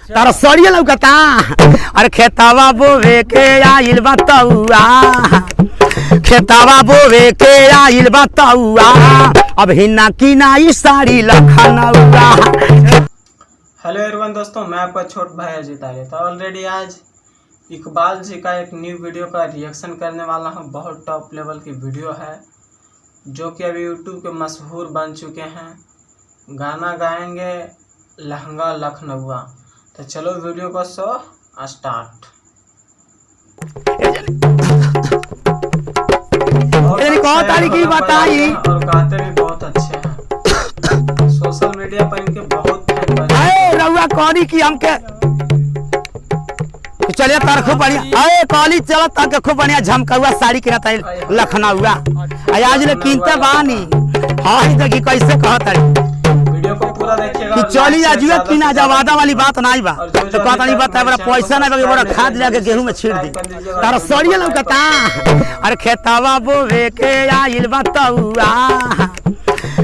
तारा सड़िए लौकता। अरे खेतावा बोवे के आइल बतौआ, खेतावा बोवे के आइल बतौआ, अब हिन्ना की नाई साड़ी लखनऊआ। हेलो एवरीवन दोस्तों, मैं आपका छोट भाई अजीत आर्य। तो ऑलरेडी आज इकबाल जी का एक न्यू वीडियो का रिएक्शन करने वाला हूं। बहुत टॉप लेवल की वीडियो है जो कि अभी यूट्यूब के मशहूर बन चुके हैं। गाना गाएंगे लहंगा लखनऊआ। तो चलो वीडियो को स्टार्ट। तारीखी बताई और गाते भी बहुत अच्छे हैं। सोशल मीडिया पर इनके बहुत रउआ कौनी की हमके चलिए तार खूब बढ़िया। अरे कॉलेज चलो ताके खूब बढ़िया झमकौआ साड़ी के रहता है लखनऊआ। आज ले कीनते बानी। हाँ ही देखी कैसे कहता है। वीडियो को पूरा देखिएगा। चली आजुए की ना जा वादा वाली बात नहीं बा। तो कहता नहीं बता बड़ा पैसा नहीं बा, बड़ा खाद लेके गेहूं में छीड़ दी। तारा सड़िए लौकता। अरे खेतावा बोवे के आइल बतौआ,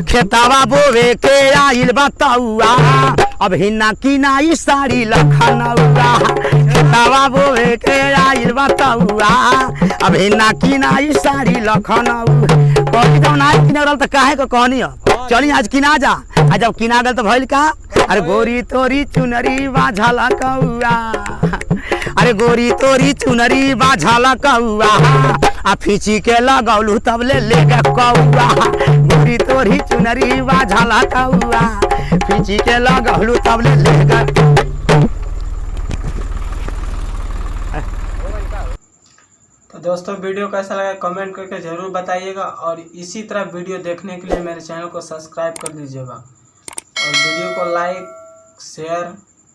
खेतावा बोवे के आइल बतौआ, अब हिन्ना की नाई साड़ी लखनऊआ। खेतावा बोवे के आइल बतौआ, अब हिन्ना की नाई साड़ी लखनऊ। कभी जब ना किना रहल त काहे को कहनी हो। चली आज किना जा। आज जब किना गल तो भइल का। अरे गोरी तोरी चुनरी बाझला कौआ, अरे गोरी तोरी चुनरी बाझला कौआ, आ फीची के लगौलू तब ले कौआ। गोरी तोरी चुनरी बाझला कौआ, फीची के लगौलू तब ले तो दोस्तों वीडियो कैसा लगा कमेंट करके ज़रूर बताइएगा। और इसी तरह वीडियो देखने के लिए मेरे चैनल को सब्सक्राइब कर दीजिएगा और वीडियो को लाइक शेयर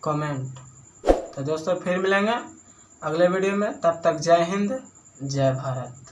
कमेंट। तो दोस्तों फिर मिलेंगे अगले वीडियो में। तब तक जय हिंद जय भारत।